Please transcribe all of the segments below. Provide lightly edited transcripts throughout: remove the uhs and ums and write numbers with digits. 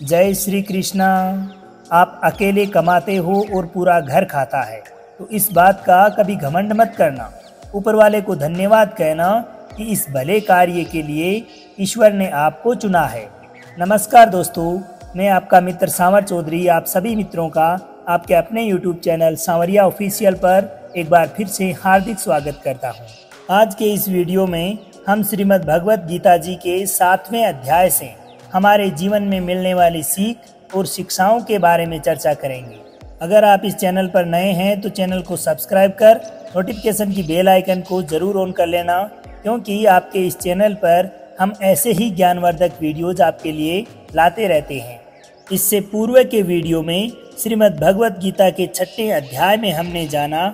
जय श्री कृष्णा। आप अकेले कमाते हो और पूरा घर खाता है, तो इस बात का कभी घमंड मत करना। ऊपर वाले को धन्यवाद कहना कि इस भले कार्य के लिए ईश्वर ने आपको चुना है। नमस्कार दोस्तों, मैं आपका मित्र सांवर चौधरी आप सभी मित्रों का आपके अपने YouTube चैनल सांवरिया ऑफिशियल पर एक बार फिर से हार्दिक स्वागत करता हूँ। आज के इस वीडियो में हम श्रीमद् भगवत गीता जी के 7वें अध्याय से हमारे जीवन में मिलने वाली सीख और शिक्षाओं के बारे में चर्चा करेंगे। अगर आप इस चैनल पर नए हैं तो चैनल को सब्सक्राइब कर नोटिफिकेशन की बेल आइकन को ज़रूर ऑन कर लेना, क्योंकि आपके इस चैनल पर हम ऐसे ही ज्ञानवर्धक वीडियोज आपके लिए लाते रहते हैं। इससे पूर्व के वीडियो में श्रीमद् भगवत गीता के 6वें अध्याय में हमने जाना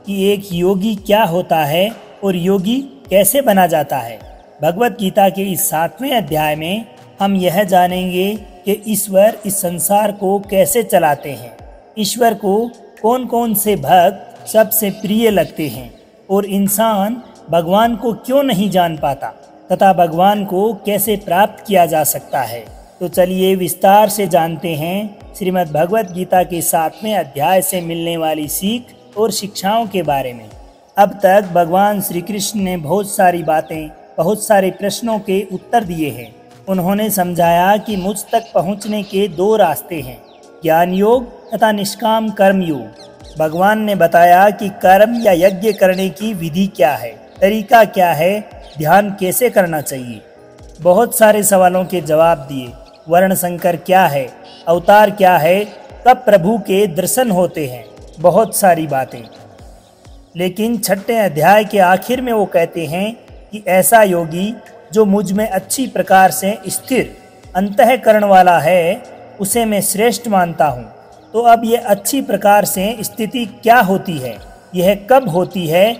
कि एक योगी क्या होता है और योगी कैसे बना जाता है। भगवत गीता के इस 7वें अध्याय में हम यह जानेंगे कि ईश्वर इस संसार को कैसे चलाते हैं, ईश्वर को कौन कौन से भक्त सबसे प्रिय लगते हैं और इंसान भगवान को क्यों नहीं जान पाता तथा भगवान को कैसे प्राप्त किया जा सकता है। तो चलिए विस्तार से जानते हैं श्रीमद् भगवत गीता के 7वें अध्याय से मिलने वाली सीख और शिक्षाओं के बारे में। अब तक भगवान श्री कृष्ण ने बहुत सारी बातें, बहुत सारे प्रश्नों के उत्तर दिए हैं। उन्होंने समझाया कि मुझ तक पहुंचने के 2 रास्ते हैं, ज्ञान योग तथा निष्काम कर्म योग। भगवान ने बताया कि कर्म या यज्ञ करने की विधि क्या है, तरीका क्या है, ध्यान कैसे करना चाहिए। बहुत सारे सवालों के जवाब दिए। वर्ण संकर क्या है, अवतार क्या है, कब प्रभु के दर्शन होते हैं, बहुत सारी बातें। लेकिन 6वें अध्याय के आखिर में वो कहते हैं कि ऐसा योगी जो मुझ में अच्छी प्रकार से स्थिर अंतःकरण वाला है, उसे मैं श्रेष्ठ मानता हूँ। तो अब ये अच्छी प्रकार से स्थिति क्या होती है, यह कब होती है?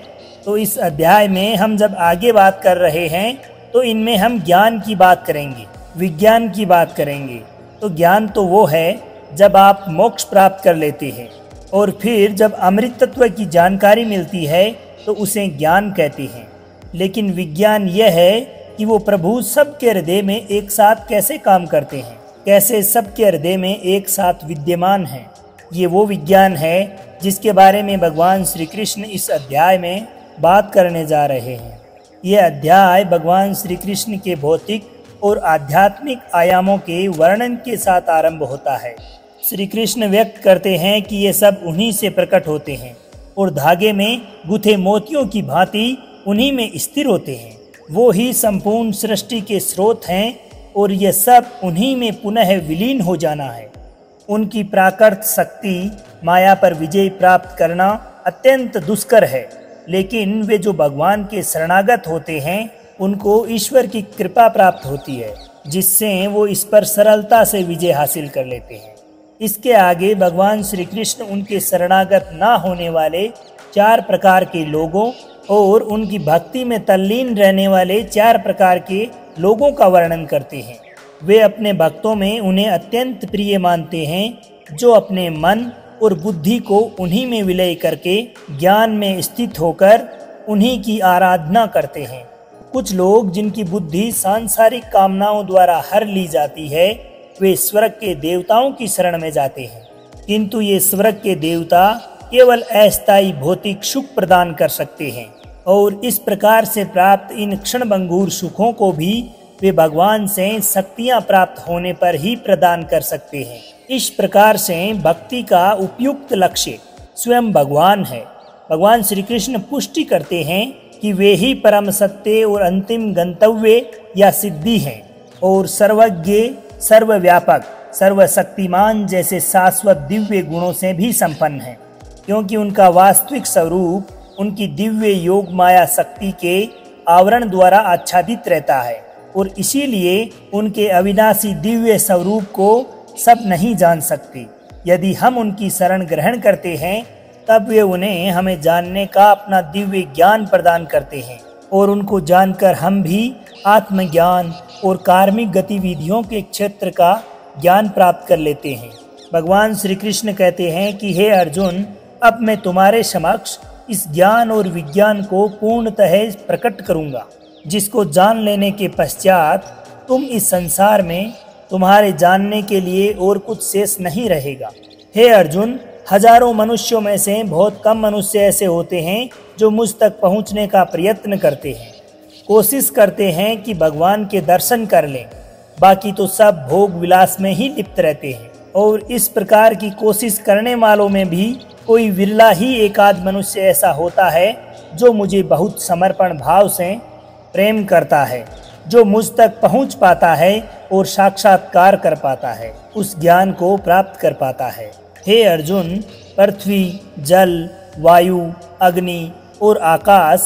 तो इस अध्याय में हम जब आगे बात कर रहे हैं तो इनमें हम ज्ञान की बात करेंगे, विज्ञान की बात करेंगे। तो ज्ञान तो वो है जब आप मोक्ष प्राप्त कर लेते हैं, और फिर जब अमृत तत्व की जानकारी मिलती है तो उसे ज्ञान कहते हैं। लेकिन विज्ञान यह है कि वो प्रभु सबके हृदय में एक साथ कैसे काम करते हैं, कैसे सबके हृदय में एक साथ विद्यमान हैं। ये वो विज्ञान है जिसके बारे में भगवान श्री कृष्ण इस अध्याय में बात करने जा रहे हैं। ये अध्याय भगवान श्री कृष्ण के भौतिक और आध्यात्मिक आयामों के वर्णन के साथ आरंभ होता है। श्री कृष्ण व्यक्त करते हैं कि ये सब उन्हीं से प्रकट होते हैं और धागे में गुथे मोतियों की भांति उन्हीं में स्थिर होते हैं। वो ही संपूर्ण सृष्टि के स्रोत हैं और ये सब उन्हीं में पुनः विलीन हो जाना है। उनकी प्राकृत शक्ति माया पर विजय प्राप्त करना अत्यंत दुष्कर है, लेकिन वे जो भगवान के शरणागत होते हैं उनको ईश्वर की कृपा प्राप्त होती है, जिससे वो इस पर सरलता से विजय हासिल कर लेते हैं। इसके आगे भगवान श्री कृष्ण उनके शरणागत ना होने वाले 4 प्रकार के लोगों और उनकी भक्ति में तल्लीन रहने वाले 4 प्रकार के लोगों का वर्णन करते हैं। वे अपने भक्तों में उन्हें अत्यंत प्रिय मानते हैं, जो अपने मन और बुद्धि को उन्हीं में विलय करके ज्ञान में स्थित होकर उन्हीं की आराधना करते हैं। कुछ लोग जिनकी बुद्धि सांसारिक कामनाओं द्वारा हर ली जाती है, वे स्वर्ग के देवताओं की शरण में जाते हैं, किंतु ये स्वर्ग के देवता केवल अस्थायी भौतिक सुख प्रदान कर सकते हैं, और इस प्रकार से प्राप्त इन क्षणभंगुर सुखों को भी वे भगवान से शक्तियां प्राप्त होने पर ही प्रदान कर सकते हैं। इस प्रकार से भक्ति का उपयुक्त लक्ष्य स्वयं भगवान है। भगवान श्री कृष्ण पुष्टि करते हैं कि वे ही परम सत्य और अंतिम गंतव्य या सिद्धि हैं, और सर्वज्ञ, सर्वव्यापक, सर्वशक्तिमान जैसे शाश्वत दिव्य गुणों से भी संपन्न हैं, क्योंकि उनका वास्तविक स्वरूप उनकी दिव्य योग माया शक्ति के आवरण द्वारा आच्छादित रहता है, और इसीलिए उनके अविनाशी दिव्य स्वरूप को सब नहीं जान सकते। यदि हम उनकी शरण ग्रहण करते हैं तब वे उन्हें हमें जानने का अपना दिव्य ज्ञान प्रदान करते हैं, और उनको जानकर हम भी आत्मज्ञान और कार्मिक गतिविधियों के क्षेत्र का ज्ञान प्राप्त कर लेते हैं। भगवान श्री कृष्ण कहते हैं कि हे अर्जुन, अब मैं तुम्हारे समक्ष इस ज्ञान और विज्ञान को पूर्णतः प्रकट करूंगा, जिसको जान लेने के पश्चात तुम इस संसार में तुम्हारे जानने के लिए और कुछ शेष नहीं रहेगा। हे अर्जुन, हजारों मनुष्यों में से बहुत कम मनुष्य ऐसे होते हैं जो मुझ तक पहुंचने का प्रयत्न करते हैं, कोशिश करते हैं कि भगवान के दर्शन कर लें। बाकी तो सब भोग विलास में ही लिप्त रहते हैं। और इस प्रकार की कोशिश करने वालों में भी कोई विरला ही एकाध मनुष्य ऐसा होता है जो मुझे बहुत समर्पण भाव से प्रेम करता है, जो मुझ तक पहुंच पाता है और साक्षात्कार कर पाता है, उस ज्ञान को प्राप्त कर पाता है। हे अर्जुन, पृथ्वी, जल, वायु, अग्नि और आकाश,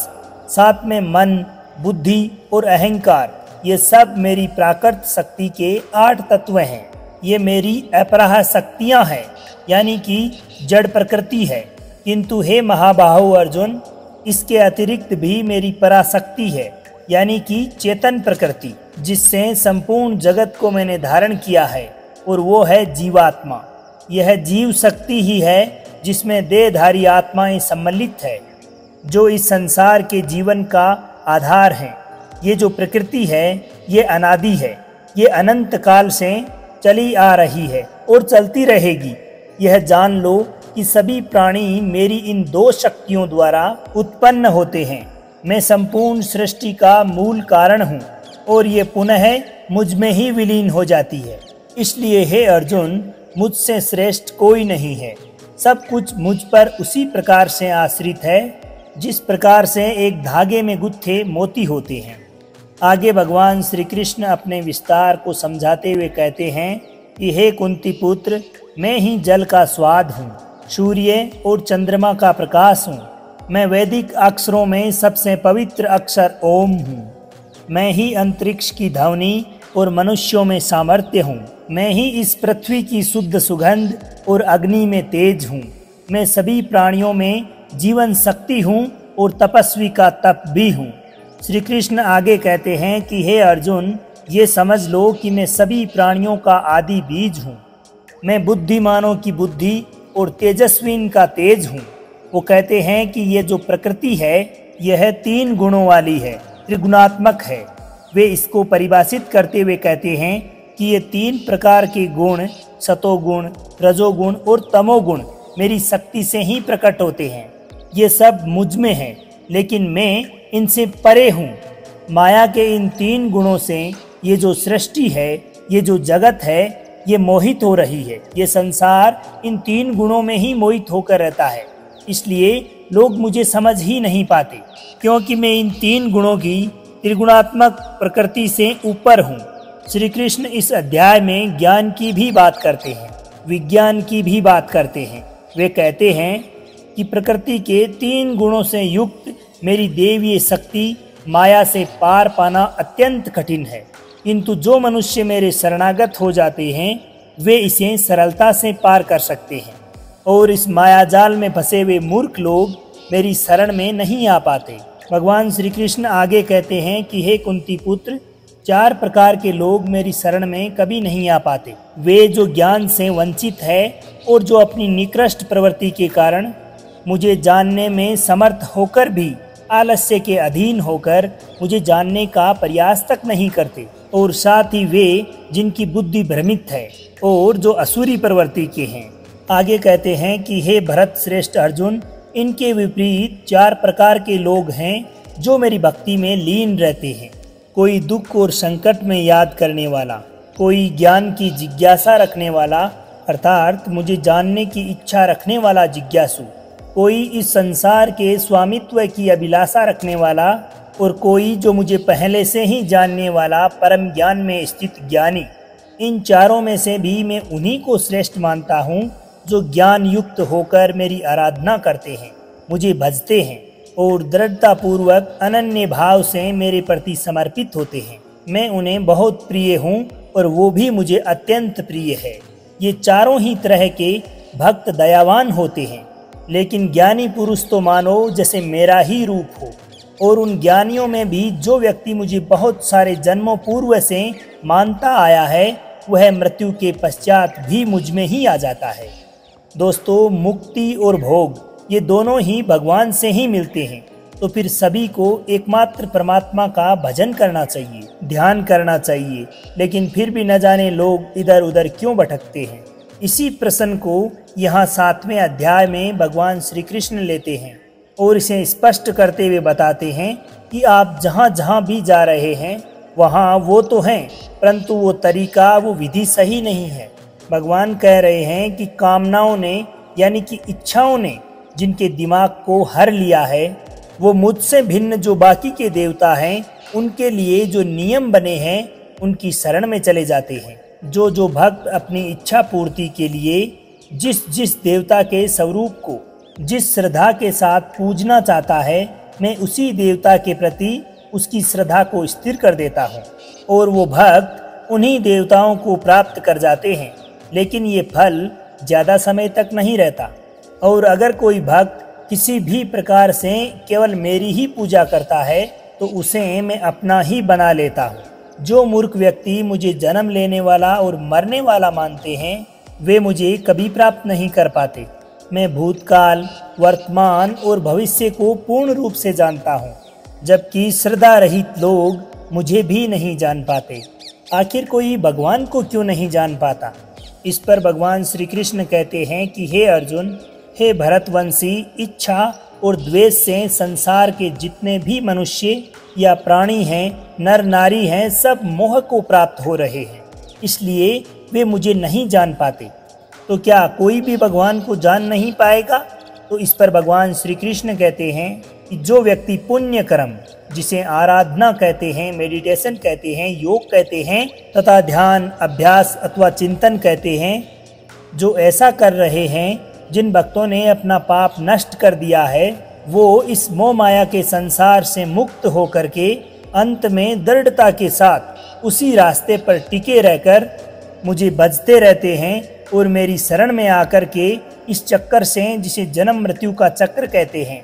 साथ में मन, बुद्धि और अहंकार, ये सब मेरी प्राकृत शक्ति के 8 तत्व हैं। ये मेरी अपराह शक्तियाँ हैं, यानी कि जड़ प्रकृति है। किंतु हे महाबाहो अर्जुन, इसके अतिरिक्त भी मेरी पराशक्ति है, यानी कि चेतन प्रकृति, जिससे संपूर्ण जगत को मैंने धारण किया है, और वो है जीवात्मा। यह जीव शक्ति ही है जिसमें देहधारी आत्माएं सम्मिलित है, जो इस संसार के जीवन का आधार है। ये जो प्रकृति है ये अनादि है, ये अनंत काल से चली आ रही है और चलती रहेगी। यह जान लो कि सभी प्राणी मेरी इन 2 शक्तियों द्वारा उत्पन्न होते हैं। मैं संपूर्ण सृष्टि का मूल कारण हूँ और ये पुनः मुझ में ही विलीन हो जाती है। इसलिए हे अर्जुन, मुझसे श्रेष्ठ कोई नहीं है। सब कुछ मुझ पर उसी प्रकार से आश्रित है जिस प्रकार से एक धागे में गुत्थे मोती होते हैं। आगे भगवान श्री कृष्ण अपने विस्तार को समझाते हुए कहते हैं कि हे कुंती पुत्र, मैं ही जल का स्वाद हूँ, सूर्य और चंद्रमा का प्रकाश हूँ। मैं वैदिक अक्षरों में सबसे पवित्र अक्षर ओम हूँ। मैं ही अंतरिक्ष की ध्वनि और मनुष्यों में सामर्थ्य हूँ। मैं ही इस पृथ्वी की शुद्ध सुगंध और अग्नि में तेज हूँ। मैं सभी प्राणियों में जीवन शक्ति हूँ और तपस्वी का तप भी हूँ। श्री कृष्ण आगे कहते हैं कि हे अर्जुन, ये समझ लो कि मैं सभी प्राणियों का आदि बीज हूँ। मैं बुद्धिमानों की बुद्धि और तेजस्वीन का तेज हूँ। वो कहते हैं कि ये जो प्रकृति है यह 3 गुणों वाली है, त्रिगुणात्मक है। वे इसको परिभाषित करते हुए कहते हैं कि ये 3 प्रकार के गुण, सतोगुण, रजोगुण और तमोगुण, मेरी शक्ति से ही प्रकट होते हैं। ये सब मुझ में है, लेकिन मैं इनसे परे हूँ। माया के इन 3 गुणों से ये जो सृष्टि है, ये जो जगत है, ये मोहित हो रही है। ये संसार इन 3 गुणों में ही मोहित होकर रहता है। इसलिए लोग मुझे समझ ही नहीं पाते, क्योंकि मैं इन 3 गुणों की त्रिगुणात्मक प्रकृति से ऊपर हूँ। श्री कृष्ण इस अध्याय में ज्ञान की भी बात करते हैं, विज्ञान की भी बात करते हैं। वे कहते हैं कि प्रकृति के 3 गुणों से युक्त मेरी देवीय शक्ति माया से पार पाना अत्यंत कठिन है, किंतु जो मनुष्य मेरे शरणागत हो जाते हैं वे इसे सरलता से पार कर सकते हैं। और इस मायाजाल में फंसे हुए मूर्ख लोग मेरी शरण में नहीं आ पाते। भगवान श्री कृष्ण आगे कहते हैं कि हे कुंती पुत्र, 4 प्रकार के लोग मेरी शरण में कभी नहीं आ पाते। वे जो ज्ञान से वंचित है और जो अपनी निकृष्ट प्रवृत्ति के कारण मुझे जानने में समर्थ होकर भी आलस्य के अधीन होकर मुझे जानने का प्रयास तक नहीं करते, और साथ ही वे जिनकी बुद्धि भ्रमित है और जो असुरी प्रवृत्ति के हैं। आगे कहते हैं कि हे भरत श्रेष्ठ अर्जुन, इनके विपरीत 4 प्रकार के लोग हैं जो मेरी भक्ति में लीन रहते हैं। कोई दुख और संकट में याद करने वाला, कोई ज्ञान की जिज्ञासा रखने वाला अर्थात मुझे जानने की इच्छा रखने वाला जिज्ञासु, कोई इस संसार के स्वामित्व की अभिलाषा रखने वाला, और कोई जो मुझे पहले से ही जानने वाला परम ज्ञान में स्थित ज्ञानी। इन चारों में से भी मैं उन्हीं को श्रेष्ठ मानता हूँ जो ज्ञान युक्त होकर मेरी आराधना करते हैं, मुझे भजते हैं और दृढ़तापूर्वक अनन्य भाव से मेरे प्रति समर्पित होते हैं। मैं उन्हें बहुत प्रिय हूँ और वो भी मुझे अत्यंत प्रिय है। ये चारों ही तरह के भक्त दयावान होते हैं, लेकिन ज्ञानी पुरुष तो मानो जैसे मेरा ही रूप हो। और उन ज्ञानियों में भी जो व्यक्ति मुझे बहुत सारे जन्मों पूर्व से मानता आया है, वह मृत्यु के पश्चात भी मुझ में ही आ जाता है। दोस्तों, मुक्ति और भोग ये दोनों ही भगवान से ही मिलते हैं। तो फिर सभी को एकमात्र परमात्मा का भजन करना चाहिए, ध्यान करना चाहिए। लेकिन फिर भी न जाने लोग इधर उधर क्यों भटकते हैं। इसी प्रश्न को यहाँ 7वें अध्याय में भगवान श्री कृष्ण लेते हैं और इसे स्पष्ट करते हुए बताते हैं कि आप जहाँ जहाँ भी जा रहे हैं वहाँ वो तो हैं, परंतु वो तरीका, वो विधि सही नहीं है। भगवान कह रहे हैं कि कामनाओं ने यानी कि इच्छाओं ने जिनके दिमाग को हर लिया है, वो मुझसे भिन्न जो बाकी के देवता हैं उनके लिए जो नियम बने हैं उनकी शरण में चले जाते हैं। जो भक्त अपनी इच्छा पूर्ति के लिए जिस देवता के स्वरूप को जिस श्रद्धा के साथ पूजना चाहता है, मैं उसी देवता के प्रति उसकी श्रद्धा को स्थिर कर देता हूँ और वो भक्त उन्हीं देवताओं को प्राप्त कर जाते हैं। लेकिन ये फल ज़्यादा समय तक नहीं रहता। और अगर कोई भक्त किसी भी प्रकार से केवल मेरी ही पूजा करता है तो उसे मैं अपना ही बना लेता हूँ। जो मूर्ख व्यक्ति मुझे जन्म लेने वाला और मरने वाला मानते हैं वे मुझे कभी प्राप्त नहीं कर पाते। मैं भूतकाल, वर्तमान और भविष्य को पूर्ण रूप से जानता हूँ, जबकि श्रद्धा रहित लोग मुझे भी नहीं जान पाते। आखिर कोई भगवान को क्यों नहीं जान पाता? इस पर भगवान श्री कृष्ण कहते हैं कि हे अर्जुन, हे भरतवंशी, इच्छा और द्वेष से संसार के जितने भी मनुष्य या प्राणी हैं, नर नारी हैं, सब मोह को प्राप्त हो रहे हैं, इसलिए वे मुझे नहीं जान पाते। तो क्या कोई भी भगवान को जान नहीं पाएगा? तो इस पर भगवान श्री कृष्ण कहते हैं कि जो व्यक्ति पुण्य कर्म, जिसे आराधना कहते हैं, मेडिटेशन कहते हैं, योग कहते हैं तथा ध्यान, अभ्यास अथवा चिंतन कहते हैं, जो ऐसा कर रहे हैं, जिन भक्तों ने अपना पाप नष्ट कर दिया है, वो इस मोह माया के संसार से मुक्त होकर के अंत में दृढ़ता के साथ उसी रास्ते पर टिके रहकर मुझे भजते रहते हैं और मेरी शरण में आकर के इस चक्कर से, जिसे जन्म मृत्यु का चक्र कहते हैं,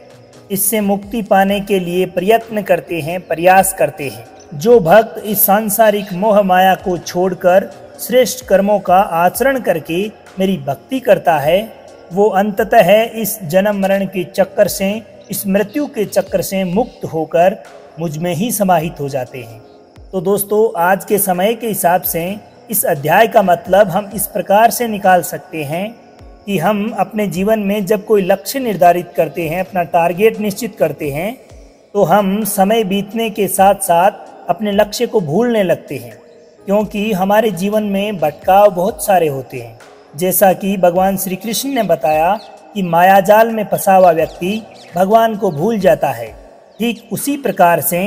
इससे मुक्ति पाने के लिए प्रयत्न करते हैं, प्रयास करते हैं। जो भक्त इस सांसारिक मोह माया को छोड़कर श्रेष्ठ कर्मों का आचरण करके मेरी भक्ति करता है, वो अंततः इस जन्म मरण के चक्कर से, इस मृत्यु के चक्कर से मुक्त होकर मुझ में ही समाहित हो जाते हैं। तो दोस्तों, आज के समय के हिसाब से इस अध्याय का मतलब हम इस प्रकार से निकाल सकते हैं कि हम अपने जीवन में जब कोई लक्ष्य निर्धारित करते हैं, अपना टारगेट निश्चित करते हैं, तो हम समय बीतने के साथ साथ अपने लक्ष्य को भूलने लगते हैं, क्योंकि हमारे जीवन में भटकाव बहुत सारे होते हैं। जैसा कि भगवान श्री कृष्ण ने बताया कि मायाजाल में फंसा हुआ व्यक्ति भगवान को भूल जाता है। ठीक उसी प्रकार से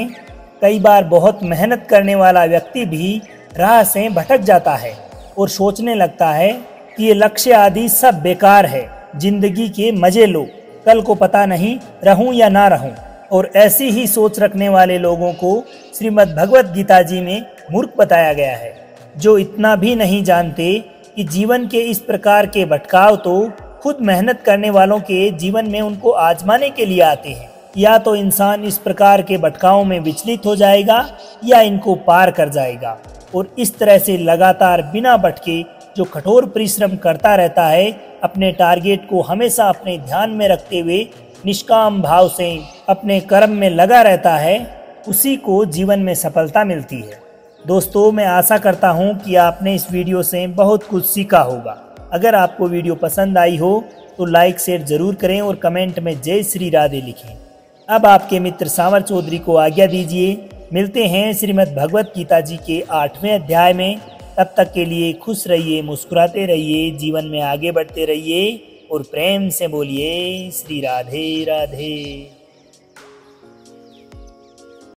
कई बार बहुत मेहनत करने वाला व्यक्ति भी राह से भटक जाता है और सोचने लगता है कि ये लक्ष्य आदि सब बेकार है, जिंदगी के मजे लो, कल को पता नहीं रहूं या ना रहूं। और ऐसी ही सोच रखने वाले लोगों को श्रीमद् भगवत गीता जी में मूर्ख बताया गया है, जो इतना भी नहीं जानते कि जीवन के इस प्रकार के भटकाव तो खुद मेहनत करने वालों के जीवन में उनको आजमाने के लिए आते हैं। या तो इंसान इस प्रकार के भटकावों में विचलित हो जाएगा या इनको पार कर जाएगा। और इस तरह से लगातार बिना भटके जो कठोर परिश्रम करता रहता है, अपने टारगेट को हमेशा अपने ध्यान में रखते हुए निष्काम भाव से अपने कर्म में लगा रहता है, उसी को जीवन में सफलता मिलती है। दोस्तों, मैं आशा करता हूँ कि आपने इस वीडियो से बहुत कुछ सीखा होगा। अगर आपको वीडियो पसंद आई हो तो लाइक शेयर जरूर करें और कमेंट में जय श्री राधे लिखें। अब आपके मित्र सांवर चौधरी को आज्ञा दीजिए। मिलते हैं श्रीमद् भगवत गीता जी के 8वें अध्याय में। तब तक के लिए खुश रहिए, मुस्कुराते रहिए, जीवन में आगे बढ़ते रहिए और प्रेम से बोलिए श्री राधे राधे।